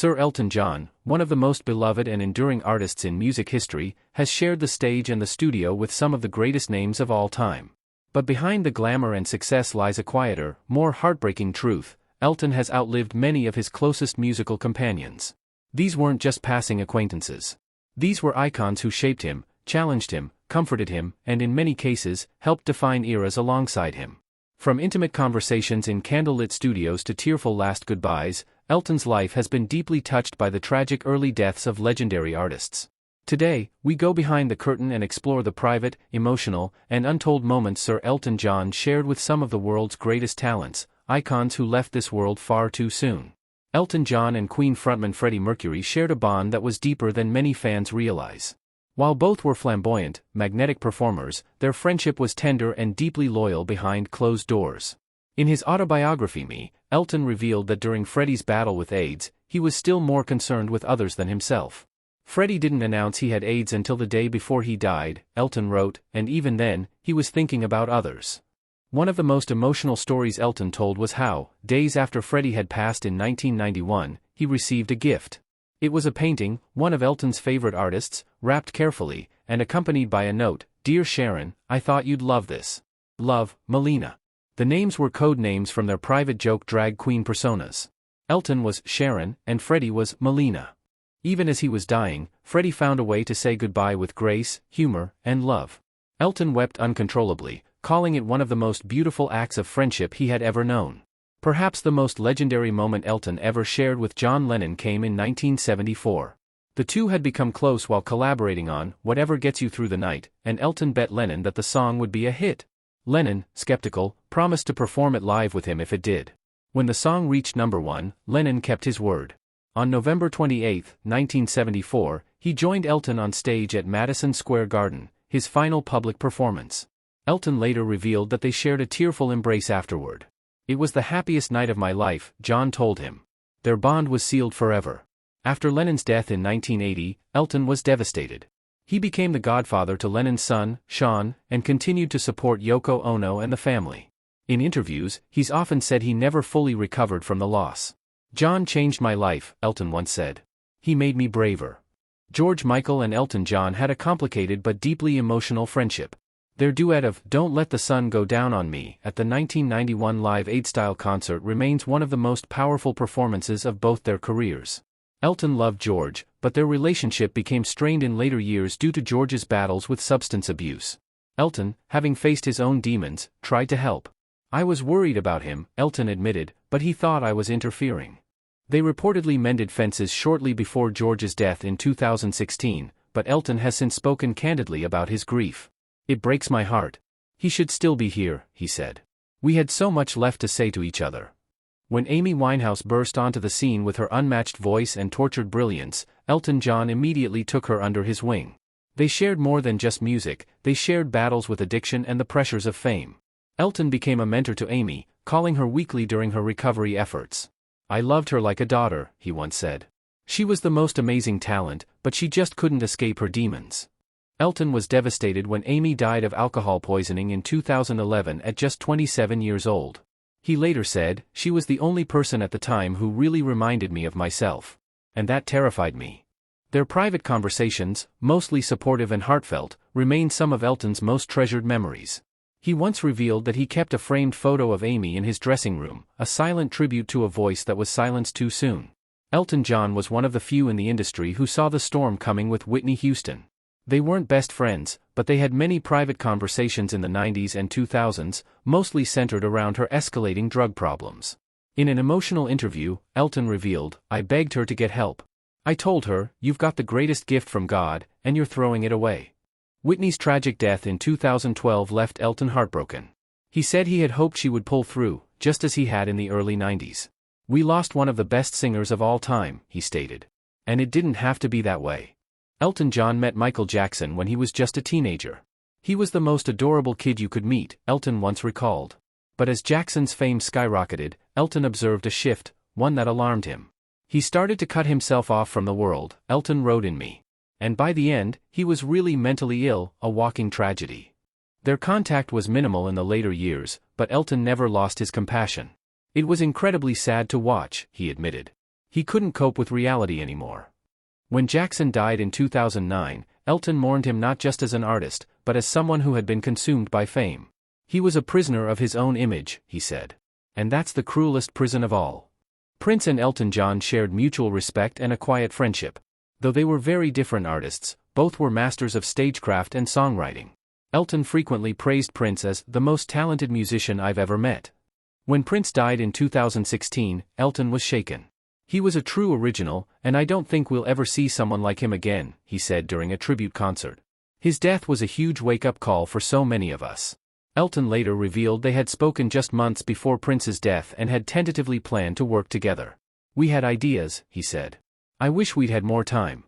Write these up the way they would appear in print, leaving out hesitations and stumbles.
Sir Elton John, one of the most beloved and enduring artists in music history, has shared the stage and the studio with some of the greatest names of all time. But behind the glamour and success lies a quieter, more heartbreaking truth. Elton has outlived many of his closest musical companions. These weren't just passing acquaintances. These were icons who shaped him, challenged him, comforted him, and in many cases, helped define eras alongside him. From intimate conversations in candlelit studios to tearful last goodbyes, Elton's life has been deeply touched by the tragic early deaths of legendary artists. Today, we go behind the curtain and explore the private, emotional, and untold moments Sir Elton John shared with some of the world's greatest talents, icons who left this world far too soon. Elton John and Queen frontman Freddie Mercury shared a bond that was deeper than many fans realize. While both were flamboyant, magnetic performers, their friendship was tender and deeply loyal behind closed doors. In his autobiography Me, Elton revealed that during Freddie's battle with AIDS, he was still more concerned with others than himself. Freddie didn't announce he had AIDS until the day before he died, Elton wrote, and even then, he was thinking about others. One of the most emotional stories Elton told was how, days after Freddie had passed in 1991, he received a gift. It was a painting, one of Elton's favorite artists, wrapped carefully, and accompanied by a note, "Dear Sharon, I thought you'd love this. Love, Melina." The names were code names from their private joke drag queen personas. Elton was Sharon, and Freddie was Melina. Even as he was dying, Freddie found a way to say goodbye with grace, humor, and love. Elton wept uncontrollably, calling it one of the most beautiful acts of friendship he had ever known. Perhaps the most legendary moment Elton ever shared with John Lennon came in 1974. The two had become close while collaborating on Whatever Gets You Through the Night, and Elton bet Lennon that the song would be a hit. Lennon, skeptical, promised to perform it live with him if it did. When the song reached #1, Lennon kept his word. On November 28, 1974, he joined Elton on stage at Madison Square Garden, his final public performance. Elton later revealed that they shared a tearful embrace afterward. "It was the happiest night of my life," John told him. Their bond was sealed forever. After Lennon's death in 1980, Elton was devastated. He became the godfather to Lennon's son, Sean, and continued to support Yoko Ono and the family. In interviews, he's often said he never fully recovered from the loss. "John changed my life," Elton once said. "He made me braver." George Michael and Elton John had a complicated but deeply emotional friendship. Their duet of "Don't Let the Sun Go Down on Me" at the 1991 Live Aid-style concert remains one of the most powerful performances of both their careers. Elton loved George, but their relationship became strained in later years due to George's battles with substance abuse. Elton, having faced his own demons, tried to help. "I was worried about him," Elton admitted, "but he thought I was interfering." They reportedly mended fences shortly before George's death in 2016, but Elton has since spoken candidly about his grief. "It breaks my heart. He should still be here," he said. "We had so much left to say to each other." When Amy Winehouse burst onto the scene with her unmatched voice and tortured brilliance, Elton John immediately took her under his wing. They shared more than just music, they shared battles with addiction and the pressures of fame. Elton became a mentor to Amy, calling her weekly during her recovery efforts. "I loved her like a daughter," he once said. "She was the most amazing talent, but she just couldn't escape her demons." Elton was devastated when Amy died of alcohol poisoning in 2011 at just 27 years old. He later said, "She was the only person at the time who really reminded me of myself. And that terrified me." Their private conversations, mostly supportive and heartfelt, remain some of Elton's most treasured memories. He once revealed that he kept a framed photo of Amy in his dressing room, a silent tribute to a voice that was silenced too soon. Elton John was one of the few in the industry who saw the storm coming with Whitney Houston. They weren't best friends, but they had many private conversations in the 90s and 2000s, mostly centered around her escalating drug problems. In an emotional interview, Elton revealed, "I begged her to get help. I told her, 'You've got the greatest gift from God, and you're throwing it away.'" Whitney's tragic death in 2012 left Elton heartbroken. He said he had hoped she would pull through, just as he had in the early 90s. "We lost one of the best singers of all time," he stated. "And it didn't have to be that way." Elton John met Michael Jackson when he was just a teenager. "He was the most adorable kid you could meet," Elton once recalled. But as Jackson's fame skyrocketed, Elton observed a shift, one that alarmed him. "He started to cut himself off from the world," Elton wrote in Me. "And by the end, he was really mentally ill, a walking tragedy." Their contact was minimal in the later years, but Elton never lost his compassion. "It was incredibly sad to watch," he admitted. He couldn't cope with reality anymore. When Jackson died in 2009, Elton mourned him not just as an artist, but as someone who had been consumed by fame. He was a prisoner of his own image, he said. And that's the cruelest prison of all. Prince and Elton John shared mutual respect and a quiet friendship. Though they were very different artists, both were masters of stagecraft and songwriting. Elton frequently praised Prince as the most talented musician I've ever met. When Prince died in 2016, Elton was shaken. He was a true original, and I don't think we'll ever see someone like him again, he said during a tribute concert. His death was a huge wake-up call for so many of us. Elton later revealed they had spoken just months before Prince's death and had tentatively planned to work together. We had ideas, he said. I wish we'd had more time.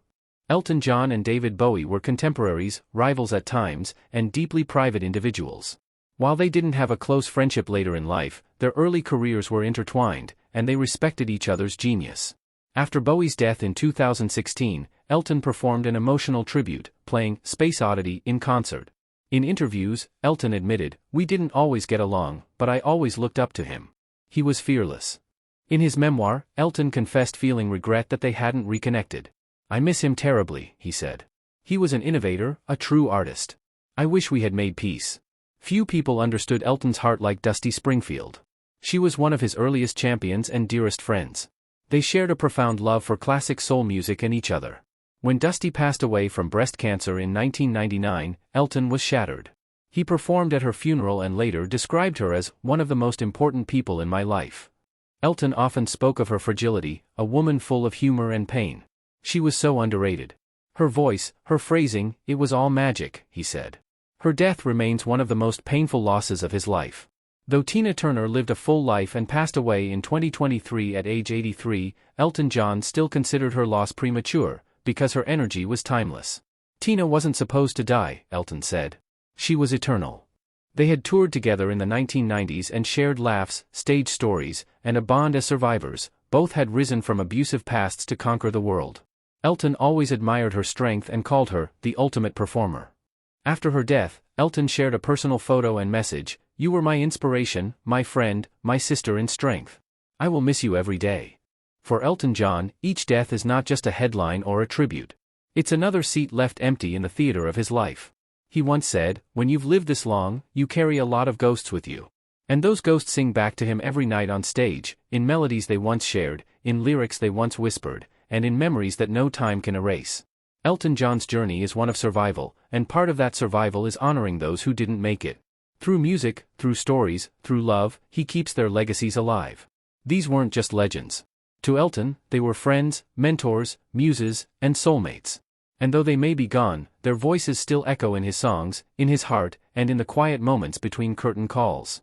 Elton John and David Bowie were contemporaries, rivals at times, and deeply private individuals. While they didn't have a close friendship later in life, their early careers were intertwined, and they respected each other's genius. After Bowie's death in 2016, Elton performed an emotional tribute, playing Space Oddity in concert. In interviews, Elton admitted, "We didn't always get along, but I always looked up to him. He was fearless." In his memoir, Elton confessed feeling regret that they hadn't reconnected. "I miss him terribly," he said. "He was an innovator, a true artist. I wish we had made peace." Few people understood Elton's heart like Dusty Springfield. She was one of his earliest champions and dearest friends. They shared a profound love for classic soul music and each other. When Dusty passed away from breast cancer in 1999, Elton was shattered. He performed at her funeral and later described her as one of the most important people in my life. Elton often spoke of her fragility, a woman full of humor and pain. She was so underrated. Her voice, her phrasing, it was all magic, he said. Her death remains one of the most painful losses of his life. Though Tina Turner lived a full life and passed away in 2023 at age 83, Elton John still considered her loss premature, because her energy was timeless. Tina wasn't supposed to die, Elton said. She was eternal. They had toured together in the 1990s and shared laughs, stage stories, and a bond as survivors. Both had risen from abusive pasts to conquer the world. Elton always admired her strength and called her the ultimate performer. After her death, Elton shared a personal photo and message, "You were my inspiration, my friend, my sister in strength. I will miss you every day." For Elton John, each death is not just a headline or a tribute. It's another seat left empty in the theater of his life. He once said, "When you've lived this long, you carry a lot of ghosts with you. And those ghosts sing back to him every night on stage, in melodies they once shared, in lyrics they once whispered, and in memories that no time can erase." Elton John's journey is one of survival, and part of that survival is honoring those who didn't make it. Through music, through stories, through love, he keeps their legacies alive. These weren't just legends. To Elton, they were friends, mentors, muses, and soulmates. And though they may be gone, their voices still echo in his songs, in his heart, and in the quiet moments between curtain calls.